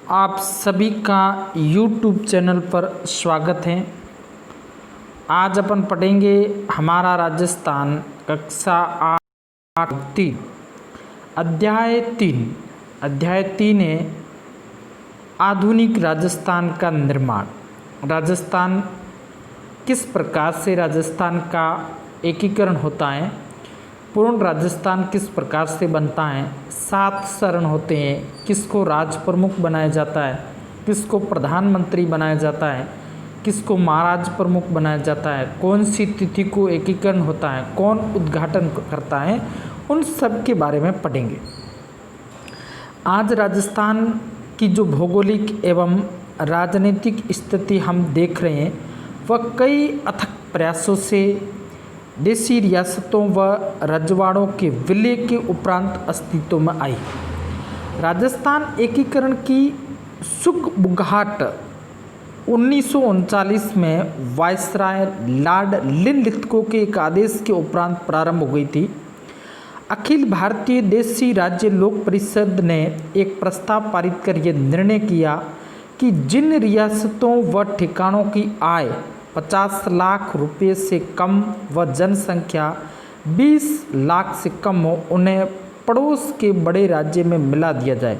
आप सभी का YouTube चैनल पर स्वागत है। आज अपन पढ़ेंगे हमारा राजस्थान कक्षा 8 अध्याय 3 है आधुनिक राजस्थान का निर्माण। राजस्थान किस प्रकार से राजस्थान का एकीकरण होता है, पूर्ण राजस्थान किस प्रकार से बनता है, 7 चरण होते हैं, किसको राज प्रमुख बनाया जाता है, किसको प्रधानमंत्री बनाया जाता है, किसको महाराज प्रमुख बनाया जाता है, कौन सी तिथि को एकीकरण होता है, कौन उद्घाटन करता है, उन सब के बारे में पढ़ेंगे। आज राजस्थान की जो भौगोलिक एवं राजनीतिक स्थिति हम देख रहे हैं वह कई अथक प्रयासों से देशी रियासतों व रजवाड़ों के विलय के उपरांत अस्तित्व में आई। राजस्थान एकीकरण की सुगबुगाहट 1939 में वायसराय लॉर्ड लिनलिथगो के एक आदेश के उपरांत प्रारंभ हो गई थी। अखिल भारतीय देशी राज्य लोक परिषद ने एक प्रस्ताव पारित कर यह निर्णय किया कि जिन रियासतों व ठिकानों की आय 50 लाख रुपये से कम व जनसंख्या 20 लाख से कम हो उन्हें पड़ोस के बड़े राज्य में मिला दिया जाए।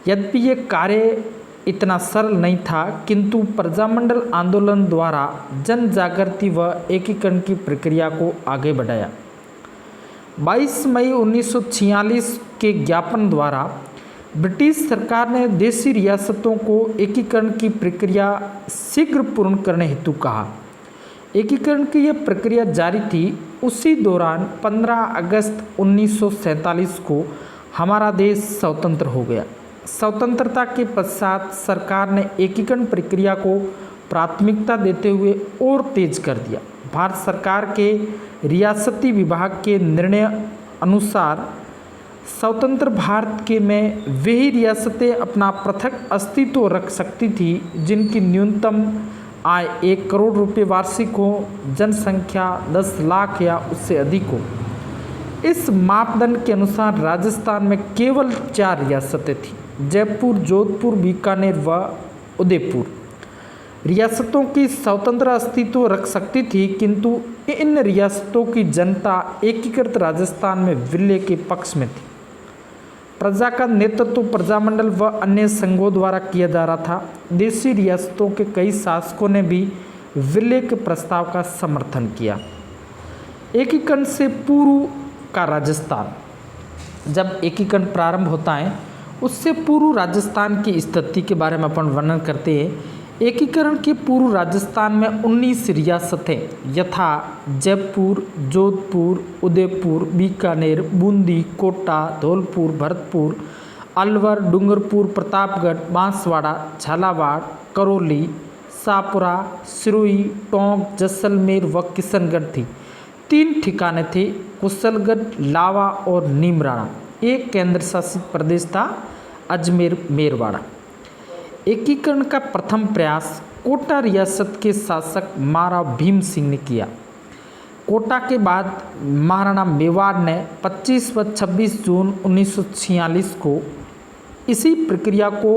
यद्यपि ये कार्य इतना सरल नहीं था, किंतु प्रजामंडल आंदोलन द्वारा जन जागृति व एकीकरण की प्रक्रिया को आगे बढ़ाया। 22 मई 1946 के ज्ञापन द्वारा ब्रिटिश सरकार ने देशी रियासतों को एकीकरण की प्रक्रिया शीघ्र पूर्ण करने हेतु कहा। एकीकरण की यह प्रक्रिया जारी थी। उसी दौरान 15 अगस्त 1947 को हमारा देश स्वतंत्र हो गया। स्वतंत्रता के पश्चात सरकार ने एकीकरण प्रक्रिया को प्राथमिकता देते हुए और तेज कर दिया। भारत सरकार के रियासती विभाग के निर्णय अनुसार स्वतंत्र भारत के में वही रियासतें अपना पृथक अस्तित्व रख सकती थी जिनकी न्यूनतम आय 1 करोड़ रुपये वार्षिक हो, जनसंख्या 10 लाख या उससे अधिक हो। इस मापदंड के अनुसार राजस्थान में केवल 4 रियासतें थीं: जयपुर, जोधपुर, बीकानेर व उदयपुर। रियासतों की स्वतंत्र अस्तित्व रख सकती थी, किंतु इन रियासतों की जनता एकीकृत राजस्थान में विलय के पक्ष में थी। प्रजा का नेतृत्व प्रजामंडल व अन्य संघों द्वारा किया जा रहा था। देशी रियासतों के कई शासकों ने भी विलय के प्रस्ताव का समर्थन किया। एकीकरण से पूर्व का राजस्थान, जब एकीकरण प्रारंभ होता है उससे पूर्व राजस्थान की स्थिति के बारे में अपन वर्णन करते हैं। एकीकरण के पूर्व राजस्थान में 19 रियासतें यथा जयपुर, जोधपुर, उदयपुर, बीकानेर, बूंदी, कोटा, धौलपुर, भरतपुर, अलवर, डूंगरपुर, प्रतापगढ़, बांसवाड़ा, झालावाड़, करौली, शाहपुरा, सिरोही, टोंक, जैसलमेर व किशनगढ़ थी। 3 ठिकाने थे: कुशलगढ़, लावा और नीमराणा। एक केंद्र शासित प्रदेश था अजमेर मेरवाड़ा। एकीकरण का प्रथम प्रयास कोटा रियासत के शासक महाराणा भीम सिंह ने किया। कोटा के बाद महाराणा मेवाड़ ने 25 व 26 जून 1946 को इसी प्रक्रिया को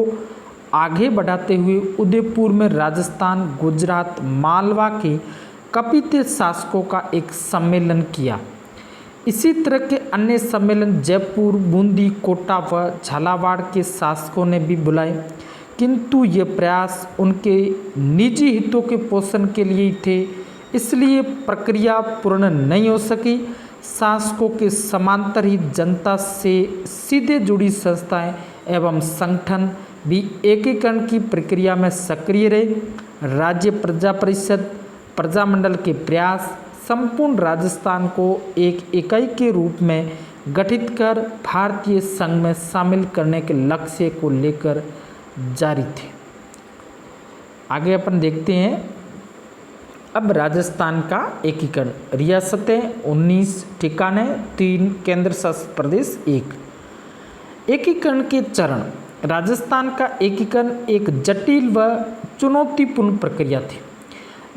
आगे बढ़ाते हुए उदयपुर में राजस्थान, गुजरात, मालवा के कपित शासकों का एक सम्मेलन किया। इसी तरह के अन्य सम्मेलन जयपुर, बूंदी, कोटा व झालावाड़ के शासकों ने भी बुलाए, किंतु ये प्रयास उनके निजी हितों के पोषण के लिए ही थे, इसलिए प्रक्रिया पूर्ण नहीं हो सकी। शासकों के समांतर ही जनता से सीधे जुड़ी संस्थाएं एवं संगठन भी एकीकरण की प्रक्रिया में सक्रिय रहे। राज्य प्रजा परिषद, प्रजामंडल के प्रयास संपूर्ण राजस्थान को एक इकाई के रूप में गठित कर भारतीय संघ में शामिल करने के लक्ष्य को लेकर जारी थे। आगे अपन देखते हैं अब राजस्थान का एकीकरण। रियासतें 19, ठिकाने 3, केंद्र शासित प्रदेश 1। एकीकरण के चरण। राजस्थान का एकीकरण एक जटिल व चुनौतीपूर्ण प्रक्रिया थी।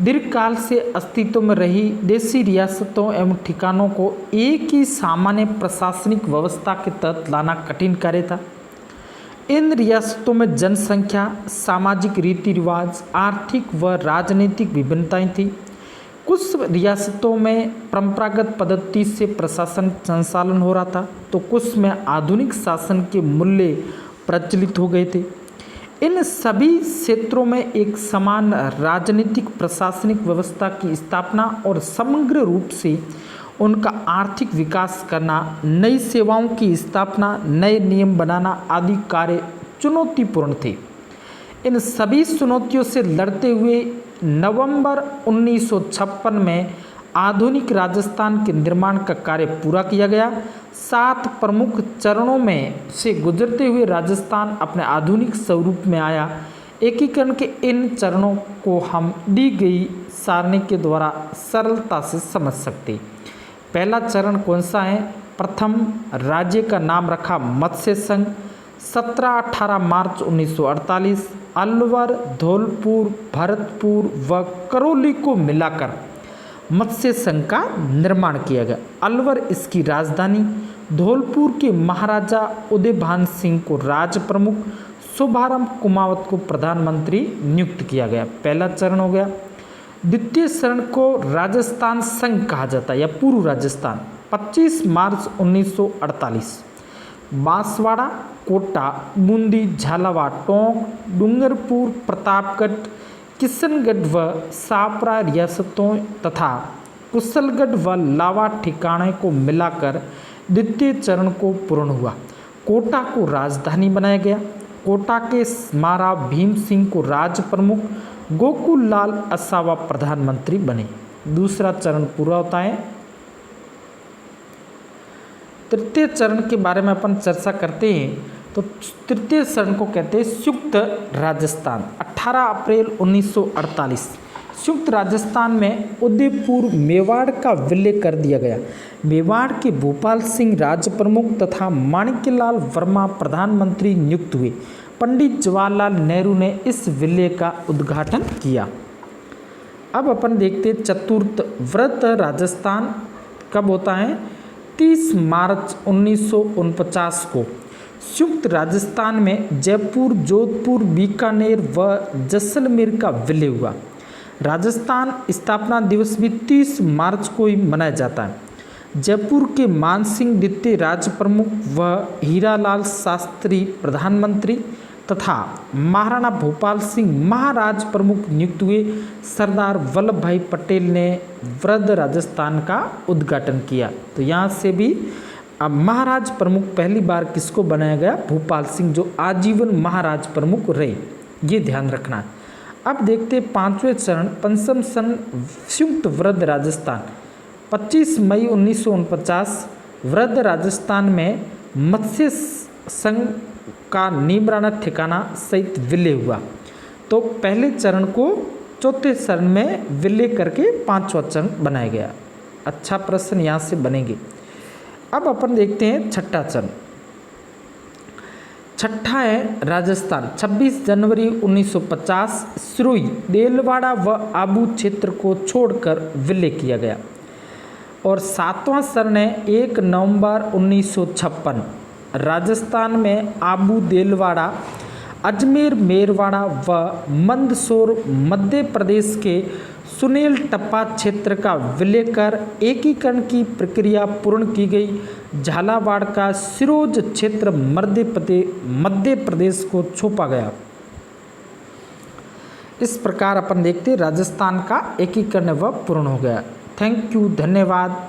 दीर्घकाल से अस्तित्व में रही देशी रियासतों एवं ठिकानों को एक ही सामान्य प्रशासनिक व्यवस्था के तहत लाना कठिन कार्य था। इन रियासतों में जनसंख्या, सामाजिक रीति रिवाज, आर्थिक व राजनीतिक विभिन्नताएं थी। कुछ रियासतों में परंपरागत पद्धति से प्रशासन संचालन हो रहा था, तो कुछ में आधुनिक शासन के मूल्य प्रचलित हो गए थे। इन सभी क्षेत्रों में एक समान राजनीतिक प्रशासनिक व्यवस्था की स्थापना और समग्र रूप से उनका आर्थिक विकास करना, नई सेवाओं की स्थापना, नए नियम बनाना आदि कार्य चुनौतीपूर्ण थे। इन सभी चुनौतियों से लड़ते हुए नवंबर 1956 में आधुनिक राजस्थान के निर्माण का कार्य पूरा किया गया। 7 प्रमुख चरणों में से गुजरते हुए राजस्थान अपने आधुनिक स्वरूप में आया। एकीकरण के इन चरणों को हम दी गई सारणी के द्वारा सरलता से समझ सकते। पहला चरण कौन सा है? प्रथम, राज्य का नाम रखा मत्स्य संघ। 17-18 मार्च 1948 अलवर, धौलपुर, भरतपुर व करौली को मिलाकर मत्स्य संघ का निर्माण किया गया। अलवर इसकी राजधानी, धौलपुर के महाराजा उदयभान सिंह को राज प्रमुख, शुभारंभ कुमावत को प्रधानमंत्री नियुक्त किया गया। पहला चरण हो गया। द्वितीय चरण को राजस्थान संघ कहा जाता है या पूर्व राजस्थान। 25 मार्च 1948 बांसवाड़ा, कोटा, बूंदी, झालावाड़, टोंक, डूंगरपुर, प्रतापगढ़, किशनगढ़ व सापरा रियासतों तथा कुशलगढ़ व लावा ठिकाने को मिलाकर द्वितीय चरण को पूर्ण हुआ। कोटा को राजधानी बनाया गया। कोटा के महाराज भीम सिंह को राज प्रमुख, गोकुल लाल असावा प्रधानमंत्री बने। दूसरा चरण पूरा होता है। तृतीय चरण के बारे में अपन चर्चा करते हैं तो तृतीय चरण को कहते हैं संयुक्त राजस्थान। 18 अप्रैल 1948 संयुक्त राजस्थान में उदयपुर, मेवाड़ का विलय कर दिया गया। मेवाड़ के भोपाल सिंह राज प्रमुख तथा माणिक्यलाल वर्मा प्रधानमंत्री नियुक्त हुए। पंडित जवाहरलाल नेहरू ने इस विलय का उद्घाटन किया। अब अपन देखते चतुर्थ व्रत राजस्थान कब होता है? 30 मार्च 1949 को संयुक्त राजस्थान में जयपुर, जोधपुर, बीकानेर व जैसलमेर का विलय हुआ। राजस्थान स्थापना दिवस भी 30 मार्च को ही मनाया जाता है। जयपुर के मानसिंह द्वितीय राज प्रमुख व हीरालाल शास्त्री प्रधानमंत्री तथा महाराणा भोपाल सिंह महाराज प्रमुख नियुक्त हुए। सरदार वल्लभ भाई पटेल ने वृद्ध राजस्थान का उद्घाटन किया। तो यहाँ से भी अब महाराज प्रमुख पहली बार किसको बनाया गया? भोपाल सिंह, जो आजीवन महाराज प्रमुख रहे, ये ध्यान रखना है। अब देखते पांचवें चरण, पंचम चरण संयुक्त वृद्ध राजस्थान। 25 मई 1949 वृद्ध राजस्थान में मत्स्य संघ का नीमराना ठिकाना सहित विलय हुआ। तो पहले चरण को चौथे चरण में विलय करके पांचवा चरण बनाया गया। अच्छा प्रश्न यहाँ से बनेंगे। अब अपन देखते हैं छठा चरण। छठा है राजस्थान। 26 जनवरी 1950 सिरोही, देलवाड़ा व आबू क्षेत्र को छोड़कर विलय किया गया। और सातवां चरण है 1 नवंबर 1956 राजस्थान में आबू, देलवाड़ा, अजमेर, मेरवाड़ा व मंदसौर मध्य प्रदेश के सुनेल टप्पा क्षेत्र का विलय कर एकीकरण की प्रक्रिया पूर्ण की गई। झालावाड़ का सिरोज क्षेत्र मध्य प्रदेश को सौंपा गया। इस प्रकार अपन देखते राजस्थान का एकीकरण व पूर्ण हो गया। थैंक यू, धन्यवाद।